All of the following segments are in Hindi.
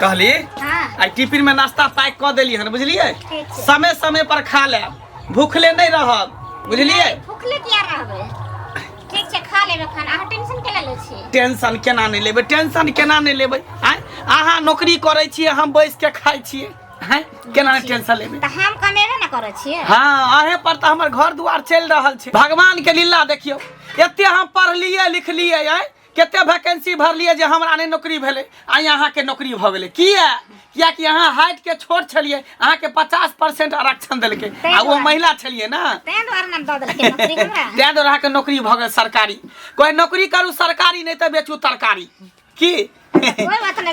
कहली आई टिफिन में नाश्ता पैक कर देली हन बुझलिए समय समय पर खा ले भूखले नहीं रहब बुझलिए भूखले किया रहबे ठीक छै खा लेबे खाना अहाँ टेंशन केना ले छी टेंशन केना नहीं लेबे टेंशन केना नहीं लेबे अहाँ नौकरी करे छिए हम बैस के खाइ छिए हैं केना टेंशन लेबे त हम कमेबे ना करे छिए हां अहे पर त हमर घर दुआर चल रहल छै भगवान के लीला देखियो एते हम पढ़लिए लिखलिए केते वैकेंसी भरलिए जे हमरा ने नौकरी भेले आ यहाँ के नौकरी भ गेले किया कि यहाँ हाइट के छोट छलिए अहाँ के 50% आरक्षण देलके आ वो महिला छलिए ना तै द्वारा नाम द देलके नौकरी हमरा तै द्वारा के नौकरी भ गेल सरकारी कोई नौकरी करू सरकारी नहीं त बेचू तरकारी की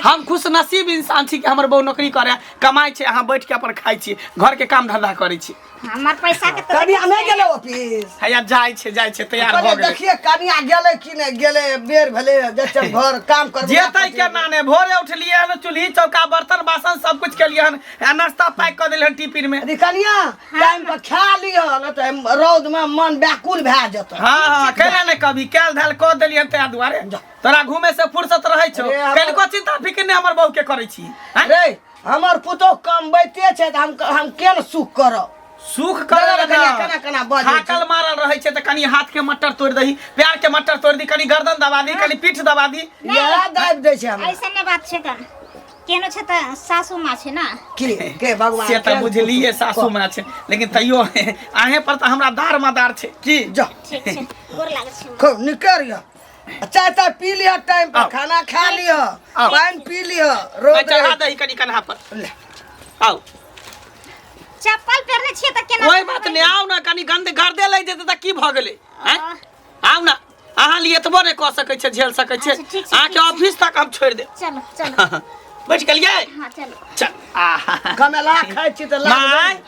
हम खुश नसीब इंसान छी कि हमर बहु नौकरी करे कमाई छे अहाँ बैठ के अपन खाई छी घर के काम धंधा करै छी हमर पैसा के कनिया नहीं गेले ऑफिस हैया जाय छे तैयार भ गेले देखिए कनिया गेले कि नहीं गेले बेर भेले जब घर काम करबे जेतै केना ने भोरे उठलिए हन चूल्ही चौका बर्तन बासन सब कुछ केलिए हन नाश्ता पैक कर देले हन टिफिन में अरे कनिया टाइम पर खा लियो न त रौद में मन व्याकुल भ जात हां केना ने कभी कैल धल क देलिए तै दुआरे तोरा घूमे से फुर्सत रहै छौ कल को चिंता फिक्र ने हमर बहु के करै छी रे हमर पुतो कम बैते छै त हम केन सुख करब सुख करे केना बजे हाकल मारल रहै छै त कनी हाथ के मट्टर तोड़ दही पैर के मट्टर तोड़ दी कनी गर्दन दबा दी कनी पीठ दबा दी या दाब दे छै हम ऐसा ने बात छै का केनो छै त सासू मां छै ना के भगवान से त बुझलिए सासू मां छै लेकिन तैयो आहे पर त हमरा दार मदार छै की जा ठीक छै गोर लागै छै खूब निकर या चाय ता पी लिया टाइम पर खाना खा लिया पानी पी लिया रोज चढ़ा दही कनी कन्हा पर ले आओ चप्पल पहनले छिए त केना कोई बात नहीं आओ ना कनी गंद गर्दे लइ जेते त की भ गेले हैं आओ ना अहाँ लिए एतबो नहीं क सकै छै झेल सकै छै अहाँ के ऑफिस तक हम छोड़ दे चलो चलो बैठ गेलिए हां चलो चल कमेला खाइ छी त माय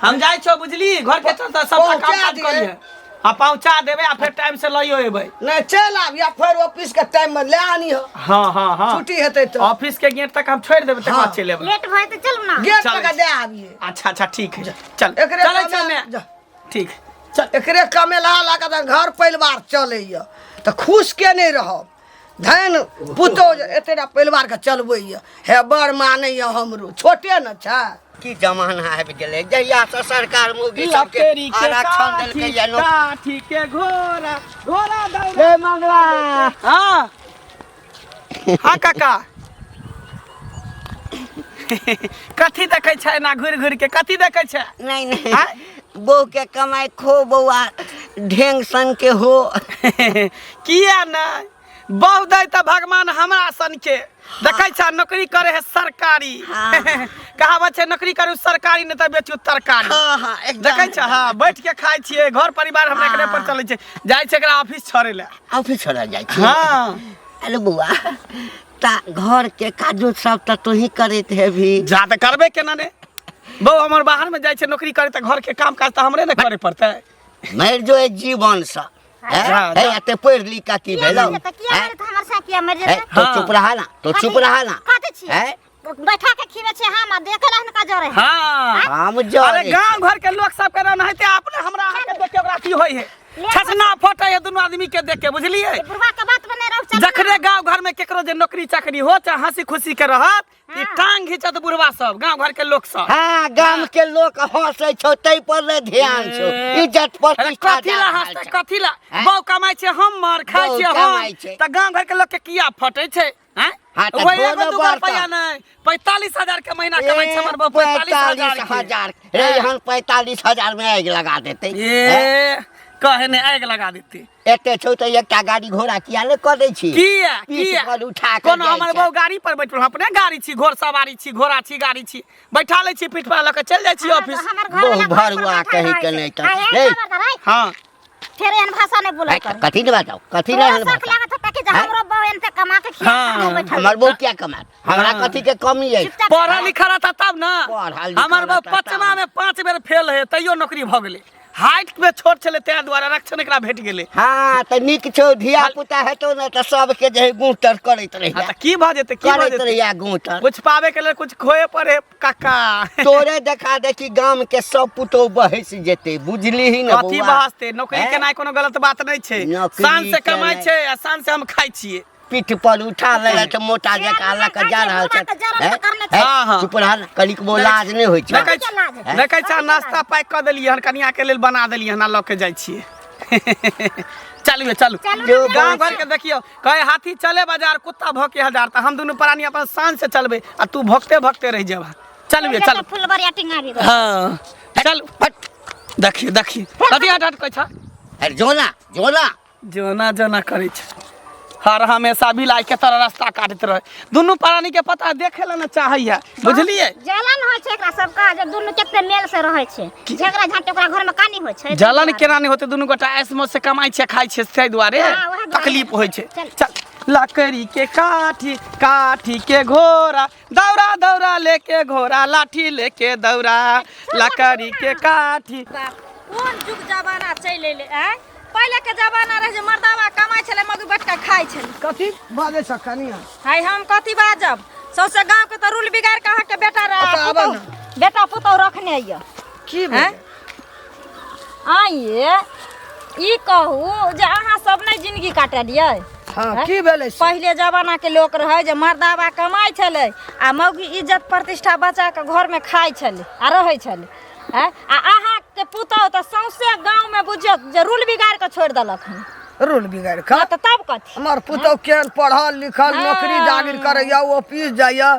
हम जाय छौ बुझली घर के चलता सब काम करिए हां पहुंचा देबे आ फिर टाइम से लइयो एबै नहीं चल आब या फिर ऑफिस के टाइम में ले आनी हो हां छुट्टी हेतै तो ऑफिस के गेट तक हम छोड़ देबे तक बाद चले एबै लेट भए त चलू ना गेट तक दे आबिए अच्छा ठीक है चल एकरे चले चल ठीक चल एकरे कमेला लगा त घर परिवार चलैया त खुश के नहीं रहब धन पुतो एतेरा परिवार के चलबैया हे बड़ मानैया हमरो छोटे न छै की जमाना आबि गेलै जहिया से सरकार मुगी सबके आरक्षण देलकै या काठी के घोड़ा दौड़ हे मंगला हां हां काका कथी देखै छै ना घुर के कथी देखै छै नहीं बहू के कमाई खो बउआ ढेंग सन के हो किया ना बहु दै त भगवान हमरा सन के देखै छ नौकरी करे है सरकारी कहावत छै नौकरी करू सरकारी नहीं त बेचू तरकारी हां देखै छ हां बैठ के खाइ छिए घर परिवार हमरा एकरे पर चलै छै जाय छै एकरा ऑफिस छोड़े ले ऑफिस छोड़ा जाय छै हां अरे बुआ ता घर के काजो सब त तू ही करैत हेभी जा त करबे केना ने बहु हमर बाहर में जाय छै नौकरी करे त घर के काम काज त हमरे ने करे पड़तै मर जो जीवन सा है एते पढ़ लिख का की भेलो त किया करे त हमर सा किया मर जेते तो चुप रहा ना काटे छी है बैठा के खीवे छै हम देखल हन का जोरे हां हम जो अरे गांव घर के लोग सब के ना हते अपने हमरा आके देख के ओकरा की होय है छसना फोटो है दोनों आदमी के देख के बुझलिए बुढ़वा के बात बने रहो चल जखरे गांव घर में केकरो जे नौकरी चाकरी हो चाहे हंसी खुशी के रहत ई टांग घिचत बुढ़वा सब गांव घर के लोग सब हां गांव के लोग हंसै छौ तै पर रे ध्यान छौ इज्जत प्रतिष्ठा कथी ला बहु कमाई छै हम मार खाइ छै हम त गांव घर के लोग के किया फटै छै हैं वो एगो दू रुपया नहीं 45,000 के महीना कमाई छै हमर बहु 45,000 रे हम 45,000 में आग लगा देते ए कहे ने आग लगा देते एते छौ त एकटा गाड़ी घोड़ा किया ले क दै छी किया पर उठा के कोनो हमर बहु गाड़ी पर बैठल अपने गाड़ी छी घोड़ सवारी छी घोड़ा छी गाड़ी छी बैठा ले छी पीठ पर ल के चल जाय छी ऑफिस बहु भरुआ कहि के नहीं त रे हां फेर एहन भाषा नहीं बोला कर कथी ने बताओ कथी ने शक लागत है कि हमरो बहू एनते कमा के खिया बैठा हमर बहू क्या कमा हमरा कथी के कमी है पढ़ा लिखा रहता तब ना हमर बहू 5वां में 5 बेर फेल है तैयो नौकरी भ गेले हाइट में छोट चले तै द्वारा आरक्षण एकरा भेट गेले हां त निक छौ धिया पुता हेतो न त सब के जे गुंटर करैत रही त की भ जेते करैत रही गुंटर कुछ पावे के लिए कुछ खोए पड़े काका तोरे देखा देखी गांव के सब पुतो बहस जेते बुझली ही न कथी बहसते नौकरी के ना कोनो गलत बात नहीं छै शान से कमाई छै आ शान से हम खाइ छिए पीठ पर उठा ले तो मोटा जका लक जा रहल छै हाँ, हाँ। चुप रह कनिक लाज नहीं होइ छै देखै छ नाश्ता पैक क देलियै हन कनिया के लेल बना देलियै हन लऽ के जाइ छियै चलू गाँव घर के देखियो कहे हाथी चले बाजार कुत्ता भौंके हजार त हम दुनू प्राणी अपन शान से चलबे आ तू भौंकते भौंकते रह जेबा चल फुलबरिया टिंगारी हाँ चल देखिए कथी हट कहै छ अरे जोना जोना करे छ हर हमेशा भी लाई के तरह रास्ता काटत रहे दुनू प्राणी के पता देखे ला न चाहिए बुझलिए जलन होय छै एकरा सब का जे दुनू केते मेल से रहै छै झगड़ा झाट ओकरा घर में कानी होय छै जलन केना नहीं होते दुनू गोटा ऐस मौज से कमाई छै खाई छै से दुआरे तकलीफ होय छै चल लकड़ी के काठी के घोड़ा दौरा लेके घोड़ा लाठी लेके दौरा लकड़ी के काठी कोन जुग जमाना चलि एले पहले के जमाना रहे जे मर्दावा कमाई छले मगु बैठका खाई छले कथी बाजे छ कनिया हाय हम कथी बाजब सौसे गांव के त रूल बिगाड़ के अहाँ के बेटा पुतौ रखने य की भेल आइए ई कहू जे अहाँ सब नै जिंदगी काटलियै हां की भेलै पहले जमाना के लोग रहे जे मर्दावा कमाई छले आ मौगी इज्जत प्रतिष्ठा बचा के घर में खाई छले आ रहै छले आ अहाँ के पुतौ त सौसे गांव में बुझियो जे रूल बिगाड़ के छोड़ देलक हन रूल बिगाड़ के त तब कथी हमर पुतौ केहन पढ़ल लिखल नौकरी जागिर करैया ऑफिस जाइया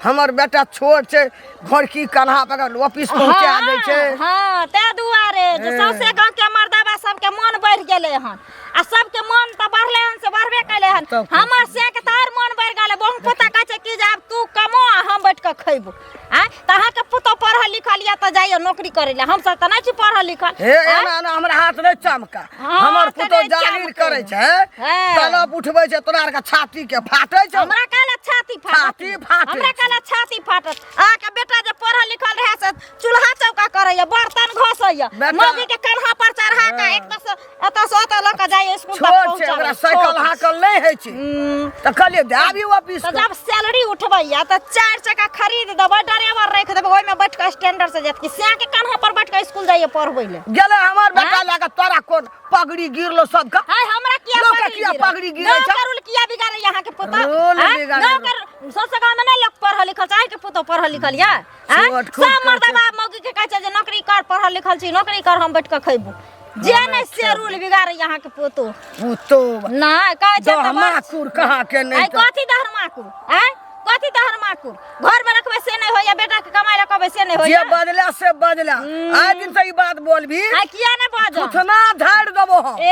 हमर बेटा छोट छै घरकी कन्हा पकड़ ऑफिस पहुंचा दै छै हां ते दुआरे जे सौसे गांव के मर्दावा सब के मन बढ़ गेले हन आ सब के मन त बढ़ले हन से बढ़बे कैले हन हमर से के तार मन बढ़ गेले बहु पुता कहै छै कि जे आब तू कमो आ हम बैठ के खइबो तहाँ के पुतो पढ़ल लिखल या त जाइयो नौकरी करे ले हम सब त नै छी पढ़ल लिखल हे एना हमरा हाथ नै चमका हमर पुतो जागिर करे छै तलब उठबै छै तोरा के छाती के फाटै छै हमरा काला छाती फाटत हमरा काला छाती फाटत आ के बेटा जे पढ़ल लिखल रहे से चूल्हा चौका करैया बर्तन घसैया मौगी के कन्हा पर चढ़ा के एक त एत से ओत ल के जाइए स्कूल तक छोट छै ओकरा साइकिल हाकल नै होइ छै त कहलिए दाबी ऑफिस त जब सैलरी उठबैया त 4 चक्का खरीद देबै ड्राइवर रख देबै ओइ में बैठ के स्टैंडर्ड से जेत कि सिया के कन्हा पर बैठ के स्कूल जाइए पढ़बै ले गेले हमर बेटा लागे तोरा कोन पगड़ी गिरलो सब का हाय हमरा किया पगड़ी गिरै छै करूल किया बिगाड़े यहाँ के पुतो रूल बिगाड़े नौकर सोसे गांव में नै लोग पढ़ल लिखल चाहे के पुतो पढ़ल लिखल या सब मर्दबा मौगी के कहै छै जे नौकरी कर पढ़ल लिखल छी नौकरी कर हम बैठ के खइबो जे नै से रूल बिगाड़े यहाँ के पुतो ना कहै छै दहमाकुर कहाँ के नै कथी दहमाकुर कथी दहमाकुर घर में रखबे से नै होया बेटा के कमाई रखबे से नै होया जे बदला से बदला आ दिन से ई बात बोलबी किया नै बाजो उतना झाड़ देबो हम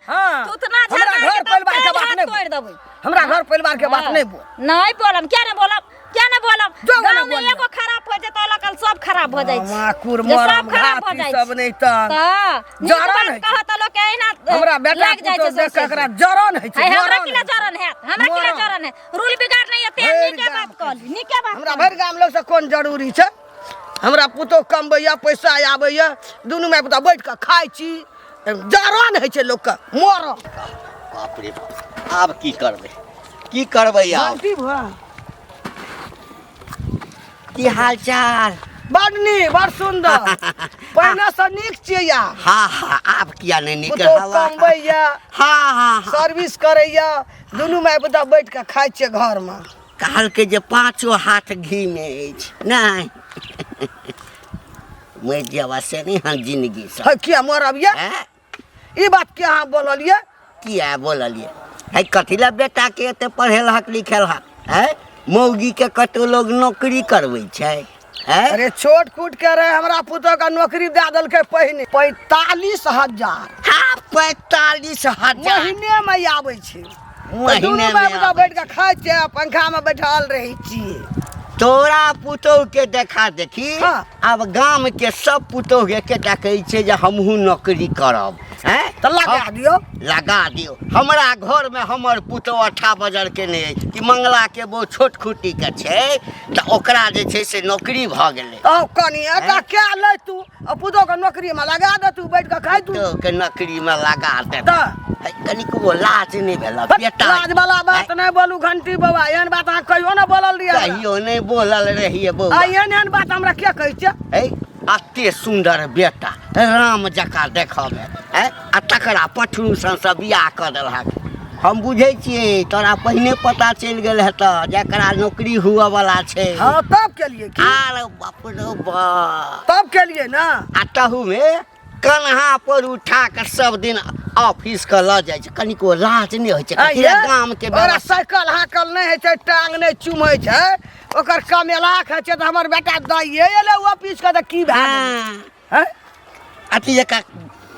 हां उतना झाड़ घर परिवार के बात नै तोड़ देबै हमरा घर परिवार के बात नै बोल नै बोलम क्या नै बोलब गांव में एगो खराब हो जेतै लकल सब खराब हो जाइ छै माकुर मरम घाती सब नै त जरन कहत लोग के एना हमरा बेटा तो देख एकरा जरन है छै हमरा किला जरन है रूल बिगाड़ नै एते नीके बात कहली नीके बात हमरा भर गाम लोग से कोन जरूरी छै हमरा पुतो कमबैया पैसा आबैया दुनू में पुता बैठ के खाइ छी जरन है छै लोग के मर बाप रे आब की करबै आब की हाल चाल बड़ सुंदर पहिने से नीक छियै या हाँ आब किया नहीं निकल हवा कमबैया हाँ सर्विस करैया दुनू माय पुता बैठ के खाइ छियै घर में कहल के जे 5 हाथ घी में अछि नहीं मैं जेवा से नहीं हम जिंदगी से किया मरब या ई बात के अहाँ बोललिए किया बोललिए है कथिला बेटा के एते पढ़ेल हक लिखेल हक है मौगी के कतो लोग नौकरी करबै छै अरे छोट कूट के रहे हमरा पुतो का नौकरी दे देलकै पहिने 45,000 हाँ 45,000 महीने में आबै छै महीने में बैठ के खाइ छै पंखा में बैठल रहै छी तोरा पुतौ के देखा देखी अब गांव के सब पुतौ के केटा कहै छै जे हमहू नौकरी करब हैं त लगा दियो हमरा घर में हमर पुतौ 18 बजर के नै कि मंगला के वो छोट खुटी के छै त ओकरा जे छै से नौकरी भ गेलै ओ कनिया का क्या ले तू पुतौ के नौकरी में लगा दे तू बैठ के खाइ तू तो के नौकरी में लगा दे त कनिक वो लाज नै भेला बेटा लाज वाला बात नै बोलू घंटी बाबा एहन बात अहाँ कहियो न बोलल रहिए कहियो नै बोलल रहिए बौआ एहन बात हमरा के कहै छै अते सुंदर बेटा राम जका देखब आ तकरा पठरू सन से बियाह क देलहक हम बुझे छियै तोरा पहिने पता चलि गेल हेतऽ जकरा नौकरी हुआ वाला छै। हाँ तब के लिए की? अरे बाप रे बाप, तब के लिए ना। आ तहू में कन्हा पर उठा कर सब दिन ऑफिस के ल जाइ छै, कनिको लाज नहीं होइ छै। आइये, गाम के ओकरा साइकिल हाकल नहीं है छै, टांग नहीं चुमै छै, ओकर कमेला खाय छै। त हमर बेटा दैये एले ऑफिस के त की भए हैं? अथी जका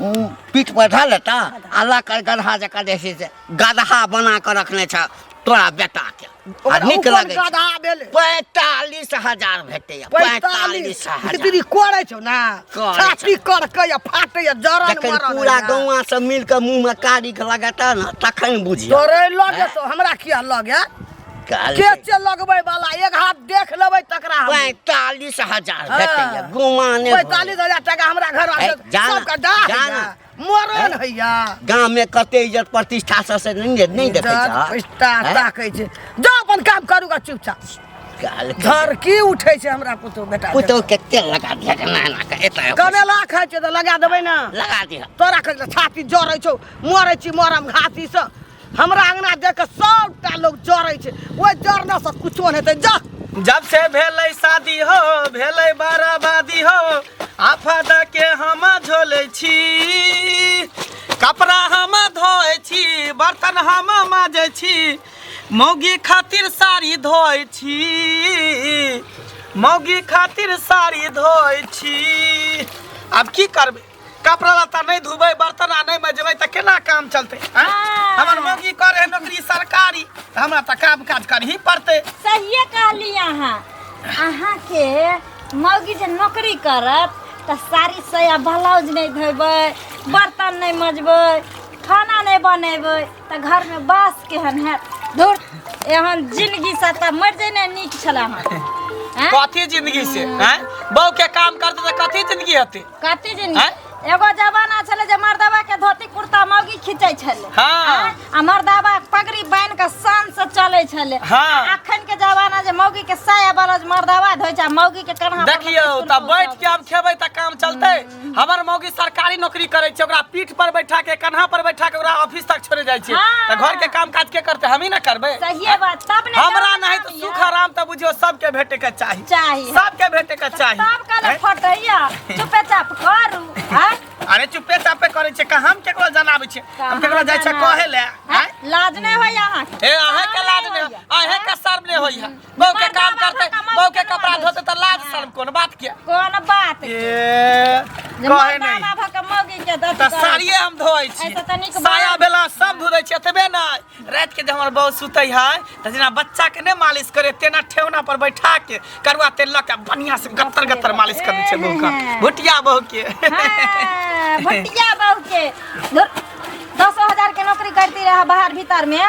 पीठ पर धल ता अल्लाह कर गधा जका जैसे से गधा बना कर रखने छ तोरा बेटा के। आ नीक लगे गधा भेले 45,000 भेटैया। 45,000 इतनी कोड़े छौ ना, कोड़ै छाती कर के या फाटे या जरन जखन मरन। पूरा गौवा सब मिल के मुंह में कारी के लगाता ना तखन बुझिया तोरे लगे तो हमरा किया लगे? के चे लगबै वाला एक हाथ देख लेबै तकरा हम। 45,000 भेटैया गौवा ने। 45,000 टका हमरा घर ए, जाना, सबका दाह जाना। मरन हैया। गांव में कते इज्जत प्रतिष्ठा से नहीं देखे छ। पैसा ताकै छै, जा अपन काम करूगा चुपचाप। घर की उठै छै हमरा पुतो बेटा? पुतो के तेल लगा दिया के नाना के एता कमेला खाइ छै त लगा देबै ना। लगा दिया। तोरा के छाती जरै छौ, मरै छी मरम घाती से। हमरा अंगना देख के सबटा लोग जरै छै, ओइ जरना से कुछो नै हेतै। जा जब से भेलै शादी हो भेलै बराबादी हो, आफत के हम झोले छी, कपड़ा हम धोए छी, बर्तन हम माजे छी, मौगी खातिर साड़ी धोए छी, मौगी खातिर साड़ी धोए छी। अब की करबै? कपड़ा लत्ता नहीं धुबै, बर्तन आ नहीं मजबै त केना काम चलते? हमर मौगी करे नौकरी सरकारी, हमरा त काम काज करही पड़ते। सहिए कहली अहाँ के मौगी जे नौकरी करत त साड़ी साया ब्लाउज नहीं धोबै, बर्तन नहीं मजबै, खाना नहीं बनेबै त घर में बास केहन है? धुर एहन जिंदगी से त मर जेने नीक छला हन। कथी जिंदगी से हैं? बहू के काम करते त कथी जिंदगी हेतै? कथी जिंदगी? एगो जमाना छले जे मर्दवा के धोती कुर्ता मौगी खींचे छले। हाँ। आ मर्दवा पगड़ी बांध के शान से चले छले। हाँ। अखन के जमाना जे मौगी के साया ब्लाउज मर्दवा धोइ छै, मौगी के कन्हा पर देखियो त बैठ के हम खेबै त काम चलते। हमर मौगी सरकारी नौकरी करे छै, ओकरा पीठ पर बैठा के कन्हा पर बैठा के ओकरा ऑफिस तक छोड़े जाय छै। हाँ। त घर के काम काज के करते? हम ही ना करबै? सही बात। तब ने हमरा नहीं तो सुख आराम त बुझियो सबके भेटे के चाहिए। चाहिए। सबके भेटे के चाहिए। तब कल फटैया चुपे चाप करू। हैं? अरे चुपे चापे करे छै का? हम केकरो जनाबै छै? हम केकरो जाय छै कहे ले? हैं? लाज नहीं होय अहाँ के? ए अहे के लाज ने, अहे के शर्म ने होई है। बहू के काम करते, बहू के कपड़ा धोते त लाज शर्म कोन बात के? कोन बात? ए कहे नहीं बाबा के मौगी के त साड़िए हम धोइ छी, ऐसे तनिक साया बेला सब धोइ छी। एतबे नहीं, रात के जब हमर बहू सुतै है त जेना बच्चा के ने मालिश करे तेना ठेहुना पर बैठा के करुआ तेल ल के बढ़िया से गत्तर गत्तर मालिश करे छै बहू का। भुटिया बहू के। भटिया बहू के 10,000 के नौकरी करती रहा बाहर भीतर में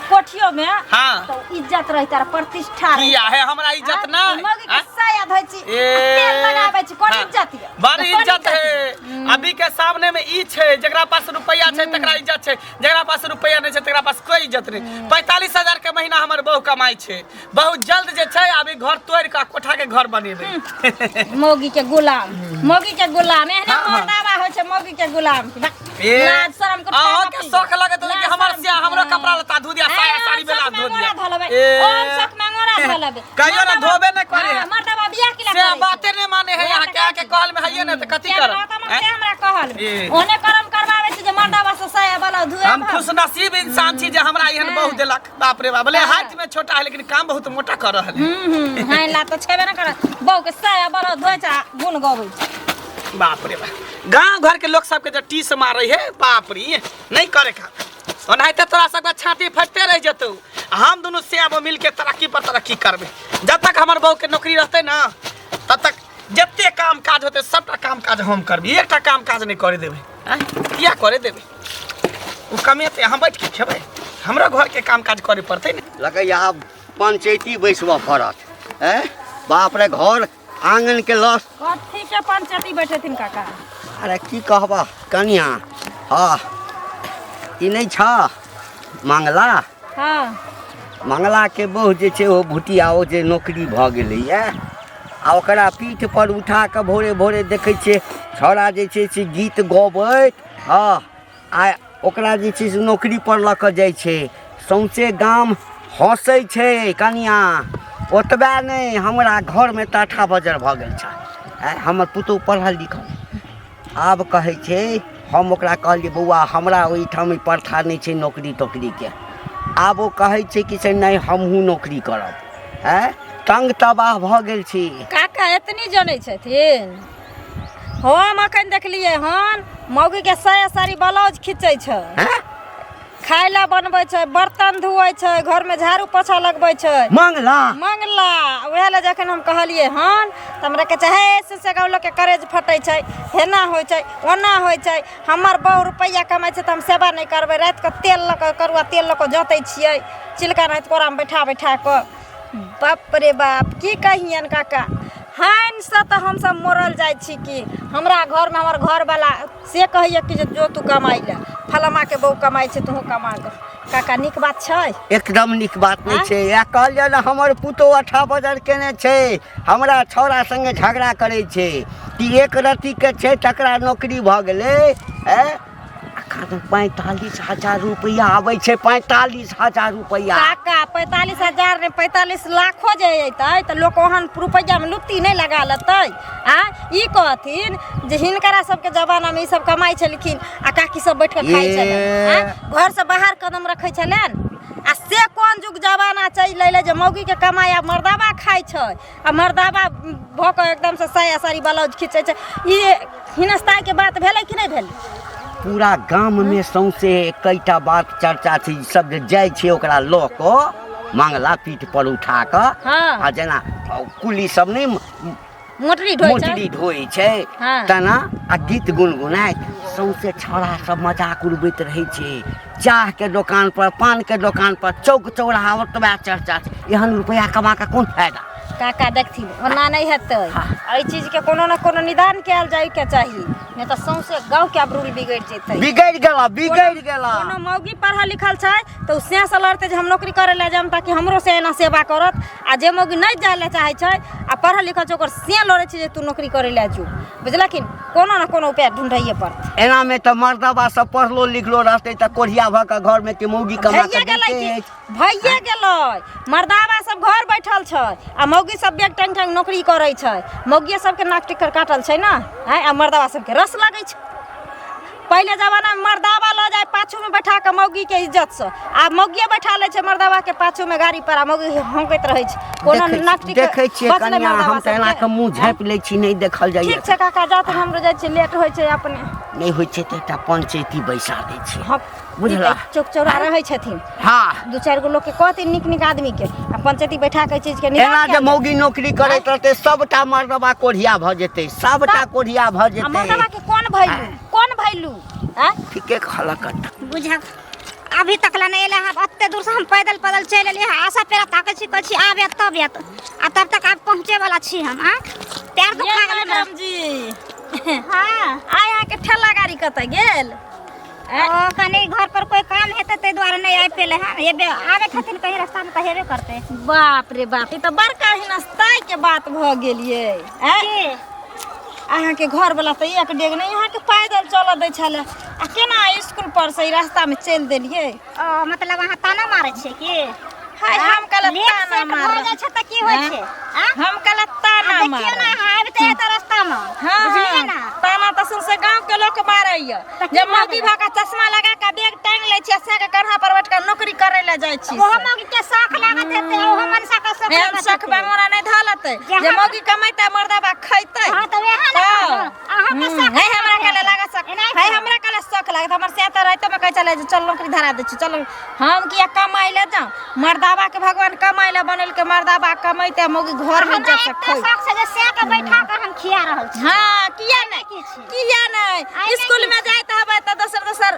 कोठियों में। हाँ। तो इज्जत रही तार प्रतिष्ठा रही। किया है हमरा इज्जत ना? मौगी के साया धोइ छी, तेल लगाबै छी, कोन इज्जत है? बड़ इज्जत है। अभी के सामने में ई छै जकरा पास रुपया छै तकरा इज्जत छै, जकरा पास रुपया नहीं छै तकरा पास कोई इज्जत नहीं। 45,000 के महीना हमर बहू कमाई छै। बहुत जल्द जे छै अभी घर तोड़ के कोठा के घर बनेबै। मौगी के गुलाम, मौगी के गुलाम एहने मर्दावा होइ छै मौगी के गुलाम। लाज शरम के अहाँ के शौक लगत है कि हमर से हमरो कपड़ा लत्ता धो दिया, साया साड़ी बेला धो दिया। ओम शौक मंगोरा धलबे। कहियो ना धोबे न करे। मर्दावा बियाह के से बाते ने माने है यहाँ के कहल में हइए न त कथी कर? हमरा कहल ओने करम करवावे छी जे मर्दावा से साया वाला धुए। हम खुश नसीब इंसान छी जे हमरा एहन बहु देलक। बाप रे बाप, बोले हाइट में छोटा है लेकिन काम बहुत मोटा कर रहल है। हां ला त छेबे न कर बहु के साया वाला धोए छ गुण गाबै छ। बाप रे बाप, गांव घर के लोग सबके जो टीस मारे है बाप रे नहीं करे का। ओनाहिते तोरा सबके छाती फटते रह जतौ। हम दोनों से अब मिल के तरक्की पर तरक्की करबे। जब तक हमर बहू के नौकरी रहते ना तब तक जत्ते काम काज होते सबटा काम काज हम करबी। एकटा काम काज नहीं करे देबे। हैं? किया करे देबे? उ कमेते हम बैठ के खेबे। हमरा घर के काम काज करे पड़ते ने। लगे यहाँ पंचायती बैसवा पड़त हैं? बाप रे घर आंगन के लस। कथी के पंचायती बैठेथिन काका? अरे की कहबा कनिया? हाँ ई नहीं छ मंगला? हां मंगला के बहू जे छै ओ भुटिया ओ जे नौकरी भ गेलैया आ ओकरा पीठ पर उठा के भोरे भोरे देखै छियै छौड़ा जे छै से गीत गबैत। हाँ आ ओकरा जे छै से नौकरी पर लऽ कऽ जाइ छै सौंसे गाम हँसै छै कनिया ओतबे नहि हमरा घरमे तऽ 18 बजर भऽ गेल छै हमर पुतहु पढ़ल लिखल आब कहै छै हम ओकरा कहलिए बौआ हमरा ओहिठाम प्रथा नहीं छै नौकरी तोकरी के आब वो कहै छै कि से नहीं हमहूँ नौकरी करब तंग तबाह भऽ गेल छी काका एतनी जनै छथिन हम अखन देखलिए हन मौगी के साया साड़ी ब्लाउज खींचै छै खाय ला बनबै छै बर्तन धुए छै घर में झाड़ू पोछा लगबै छै मंगला उहे ले जखन हम कहलिए हन त हमरा के चाहे से गाँव लोग के करेज फटै छै हेना होइ छै ओना होइ छै हमर बहु रुपैया कमाइ छै त हम सेवा नहीं करबै रात के तेल ल के करुआ तेल ल के जोतै छियै चिलका रात कोरा में बैठा के बाप रे बाप की कहियन काका हाइन से तो हम सब मरल जाय छी कि हमरा घर में हमर घर वाला से कहिए कि जो तू कमाई ले फलमा के बहु कमाई छै तू कमा दे काका निक बात छै एकदम निक बात नहीं छै या कहलिए ना हमर पुतो 18 बजर केने छै हमरा छौरा संगे झगड़ा करे छै कि एक रत्ती के छै तकरा नौकरी भ गेलै 45,000 रुपया आबै छै 45,000 रुपया काका 45,000 ने 45 लाखो जे अइतै त लोग ओहन रुपया में लुत्ती नहीं लगा लेतै ई कहथिन जे हिनकरा सबके जमाना में ई सब कमाई छलखिन आ काकी सब बैठ के खाई छलन घर से बाहर कदम रखै छलन आ से कोन जुग जमाना चल अइले जे मौगी के कमाई आ मर्दाबा खाई छै आ मर्दाबा भोक एकदम से साया साड़ी ब्लाउज खींचे छै ई हिनस्ताई के बात भेलै कि नहीं भेलै पूरा गाम में सौंसे कईटा बात चर्चा छै सब जे जाइ छै ओकरा लऽ कऽ मंगला पीठ पर उठा कऽ आ जेना कुली सब नहीं मोटरी ढोई छै तना आ गीत गुनगुनाइत सौंसे छौड़ा सब मजाक उड़बैत रहै छै चाह के दुकान पर पान के दुकान पर चौक चौराहा ओतबे चर्चा छै एहन रुपया कमा के कोन फायदा काका देखथिन ओना नहीं हेतै एहि चीज के कोनो न कोनो निदान कैल जाय के चाहिए नहीं तो सौंसे गांव के आबरूल बिगड़ जेतै बिगड़ गेला कोनो मौगी पढ़ल लिखल छै तो से से लड़ते जे हम नौकरी करे ले जाम ताकि हमरो से एना सेवा करत आ जे मौगी नहीं जाय ले चाहे छै आ पढ़ल लिखल छै ओकर से लड़े छै जे तू नौकरी करे ले जो बुझलखिन कोनो न कोनो उपाय ढूंढइए पड़त एना में तो मर्दबा सब पढ़लो लिखलो रहते त कोढ़िया भ के घर में के मौगी कमा के देते भइए गेलै मर्दाबा सब घर बैठल छै आ मौगी सब बेग टांग टांग नौकरी करे छै मौगी सबके नाक टिकर काटल छै ना आ मर्दाबा सबके रस लगे छै पहले जमाना में मर्दाबा ल जाए पाछू में बैठा के मौगी के इज्जत से आ मौगिए बैठा ले छै मर्दाबा के पाछू में गाड़ी पर आ मौगी हंकैत रहे छै कोनो नाक टिकर देखै छियै कन्या हम त एना के मुंह झाँप लै छी नहीं देखल जाइए ठीक छै काका जा त हमरो जाय छै लेट होय छै अपने नहीं होय छै त एकटा पंचायती बैसा दै छै बुझला चौक चौरा रहै छथिन हां दू चार गो लोग के कहते निक आदमी के आ पंचायती बैठा के चीज के एना जे मौगी नौकरी करैत रहते सबटा मर्दबा कोढ़िया भ जेतै सबटा कोढ़िया भ जेतै मर्दबा के कोन भैलू ठीके कहला कट बुझा अभी तक ला नहीं एले हम अत्ते दूर से हम पैदल चल एलिए आशा पेरा ताकै छी कछि आबे तब आ तब तक आप पहुंचे वाला छी हम पैर दुखा गेल मैडम जी हां आया के ठेला गाड़ी कत गेल कने घर पर कोई काम हेते ते द्वारा नहीं आइ पेले ये आवे खातिर कहीं रास्ता में कहेबे करते बाप रे बाप ई त बड़का हिनस्ताई के बात भ गेलिए अहाँ के घर वाला त एक डेग नहीं यहाँ के पैदल चल दै छले आ केना स्कूल पर से रास्ता में चल देलिए मतलब वहां ताना मारे छे की हाय हम कल ताना मार हो जाय छ त की होय छे हम कल ताना मार देखियो ना आबे ते त रास्ता में बुझलिए ना ताना त सुन से गांव के लोग मारैया जब मौगी भाका चश्मा लगा के बैग टांग ले छी से के कन्हा पर बैठ के नौकरी करे ले जाय छी ओहो मौगी के शौक लागत हेते ओहो मनसा का शौक हम शौक बंगोरा नहीं धलते जे मौगी कमाइते मर्दाबा खइते हां त वेहा ना अहाँ के शौक है हमरा कले लागा शौक है हमरा कले शौक लागत हमर से त रात में कह चले चल नौकरी धरा दे छी चल हम किया कमाई ले जा मर्दाबा के भगवान कमाई ले बनल के मर्दाबा कमाइते मौगी घर में जा सकते शौक से से के बैठा के हम खिया रहल छी हां किया नहीं स्कूल में जाइत हबे त दोसर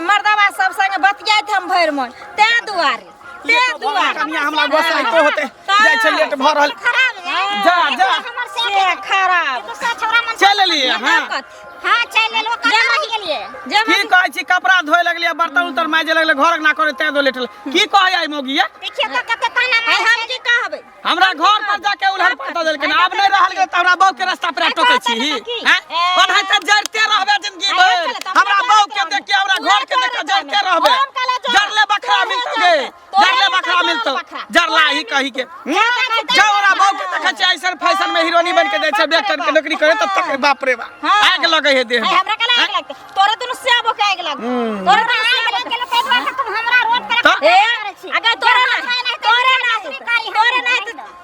मर्दाबा सब संगे बतियाइत हम भर मन ते दुआरे कनिया हमरा गोसाई तो होते जाय छै लेट भ रहल जा हमर से खराब छोरा मन चल लिए हां हां चल लेलो कहाँ गेलिए की कहै छी कपड़ा धोए लगलिए बर्तन उतर माजे लगले घर ना करे ते दो लेटल की कहै आई मौगी देखिए त कते ताना मारे हम की कहबै हमरा घर पर जाके उलहर पता देलकिन अब नहीं रहल गेल त हमरा बहु के रास्ता पर टोकै छी हैं ओनहि त जरते रहबे जिंदगी भर हमरा बहु के देख के हमरा घर के देख कही के जाओ रा बाऊ के देखा छै ऐसन फैशन में हीरोनी बन के जाय छै डॉक्टर के नौकरी करे तब तक बाप रे बाप आग लगे है देह में हमरा के आग लगते तोरे दुनु से आबो के आग लग तोरे दुनु से आबो के पेटवा के तुम हमरा रोड पर अगर तोरे नहीं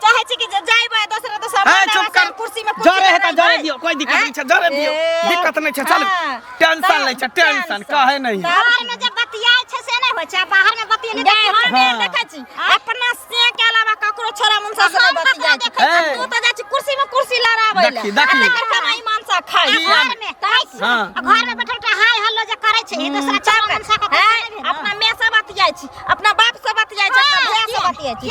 चाहे छी कि जाइबे दूसरा कुर्सी में जरे है त जरे दियो कोई दिक्कत नहीं छै जरे दियो दिक्कत नहीं छै चल टेंशन ले छै टेंशन काहे नहीं बाहर में जब बतियाय छै से नहीं होय छै बाहर में बतिये नहीं देखै छी अपना से के अलावा ककरो छोरा मुंसा से बतियाय छै तू त जा छी कुर्सी में कुर्सी लड़ाबै ले देखी कमाई मानसा खाई घर में घर में बैठल के हाय हल्लो जे करे छै दूसरा चार मनसा के अपना मैं से बतियाय छी अपना बाप से बतियाय छी अपना भैया से बतियाय छी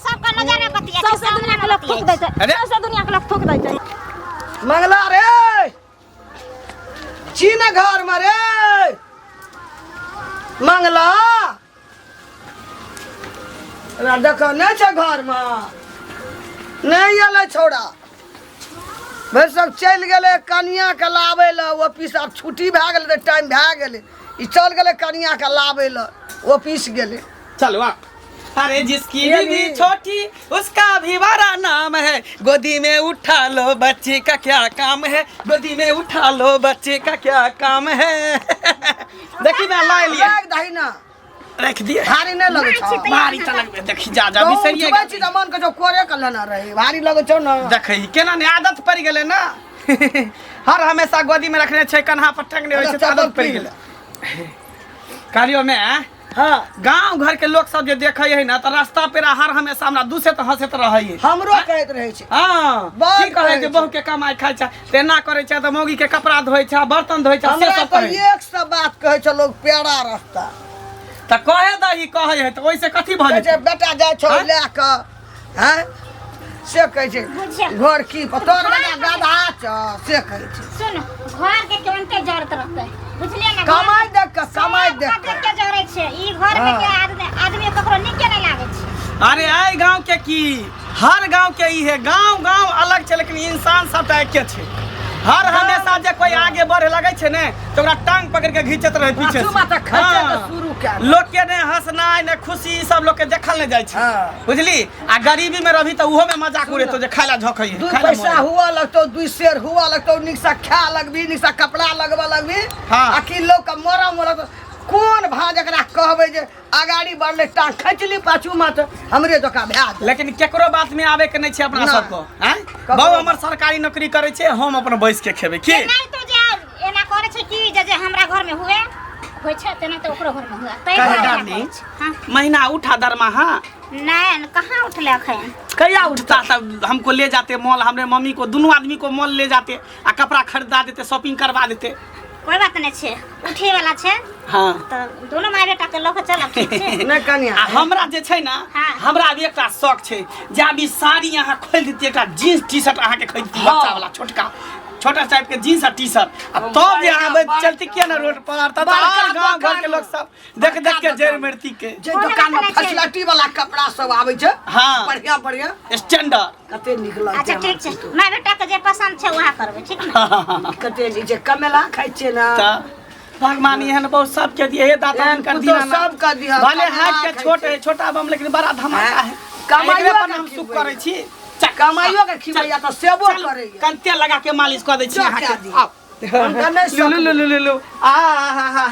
सब का नजर में बतियाय छै सबसे दुनिया के लोग ठोक दै छै सबसे दुनिया के लोग ठोक दै छै मंगला रे चीन घर में रे मंगला देखो नहीं छै घर में नहीं अल छौड़ा भर सब चल गए कनिया के लाबे ला ऑफिस अब छुट्टी भए गेलै टाइम भए गेलै ई चल गए कनिया के लाबे ला ऑफिस गेलै चलो आ अरे जिसकी बीवी छोटी उसका भी बड़ा नाम है गोदी में उठा लो बच्चे का क्या काम है गोदी में उठा लो बच्चे का क्या काम है देखी ना ला लिया दही ना रख दिए भारी नहीं लगे छौ भारी त लगबे देखी जा जा बिसरिए बच्ची त मन के जो कोरे कर लेना रहे भारी लगे छौ ना देखी केना ने आदत पड़ गेले ना हर हमेशा गोदी में रखने छै कन्हा पर टंगने होय छै त आदत पड़ गेले कार्यों में हाँ गांव घर के लोग सब जे देखे है ना तो रास्ता पे हर हमेशा हमरा दूसरे तो हंसत रहे हमरो कहत रहे छै हाँ बात की कहे कहै जे छै। बहु के कमाई खाय छै तेना करे छै तो मौगी के कपड़ा धोय छै बर्तन धोय छै से हमरा सब तो करे एक सब बात कहे छै लोग प्यारा रास्ता त कहे दही कहे है तो ओइसे कथी भ कहै छै जेतै बेटा जाय छौ हाँ? ले के हैं से कहै छै घर की तोर बेटा गधा छ से कहै छै सुन घर के केवंते जरूरत रहते बुझलिए ना कमाई देख के कमाई देख देख के जरे छै ई घर में के आदमी ककरो नीके नहीं लागे छै अरे आई गांव के की हर गांव के ई है गांव गांव अलग छै लेकिन इंसान सब एके छै हर हमेशा जे कोई आगे बढ़े लगे छै ने तो ओकरा टांग पकड़ के घिंचत रहे पीछे पाछू माथा से। खींचे के हाँ। शुरू कए दे। लोग के ने हंसनाई ने खुशी ई सब लोग के देखल नहीं जाय छै हाँ। बुझली आ गरीबी में रही तो उहो में मजाक उड़े तो जे खाला झोकई दू पैसा हुआ लगतो दू शेर हुआ लगतो निकसा खा लगबी निकसा कपड़ा लगवा लगबी हाँ। आखिर लोग का मोरा मोरा तो कौन भाज एकरा कहबे जे आगाड़ी बढ़ले टांग खींचली पाछू माथ हमरे जका भए जाए। लेकिन केकरो बात में आवे के नहीं छै अपना ना। सबको हैं बहु हमर सरकारी नौकरी करे छै हम अपन बैस के खेबे की नहीं तो जे एना करे छै कि जे हमरा घर में हुए होय छै तेना तो ओकरो घर में हुए तै कहे घर डार्लिंग हां महीना उठा दरमाहा नहीं कहां उठले अखन कहिया उठता तब हमको ले जाते मॉल हमरे मम्मी को दोनों आदमी को मॉल ले जाते आ कपड़ा खरीदा देते शॉपिंग करवा देते कोई बात नहीं छै उठे वाला छै हाँ तो दोनों माय बेटा के लोग चल ठीक छै नहीं कनिया आ हमरा जे छै ना हाँ। हमरा भी एकटा शौक छै जे अभी साड़ी अहाँ खोल देती एकटा जींस टी शर्ट अहाँ के खरीदती बच्चा वाला छोटा टाइप के जींस और टी शर्ट अब तब जे अहाँ चलती किया ना रोड पर तब हर गांव घर के लोग सब देख देख के जड़ मरती के जे दुकान में फैसिलिटी वाला कपड़ा सब आवे छै हाँ। बढ़िया बढ़िया स्टैंडर्ड कते निकल अच्छा ठीक छै माय बेटा के जे पसंद छै वहा करबे ठीक ने कते जे कमेला खाइ छै ना भगवान एहन बहुत सबके दिए हे दाता एहन कर पुतौह दिया ना सबके दिया, भले कमा हाथ के खाइ छोट छै। है छोटा बम लेकिन बड़ा धमाका है कमाइयो एकरे पर के हम सुख खिलबै करे छी कमाइयो के खिलैया तो सेबो करैया कंते लगा के मालिश कर दै छी चल अहाँ कए के दी। आओ हम तऽ नहि लो लो लो लो लो आ हा हा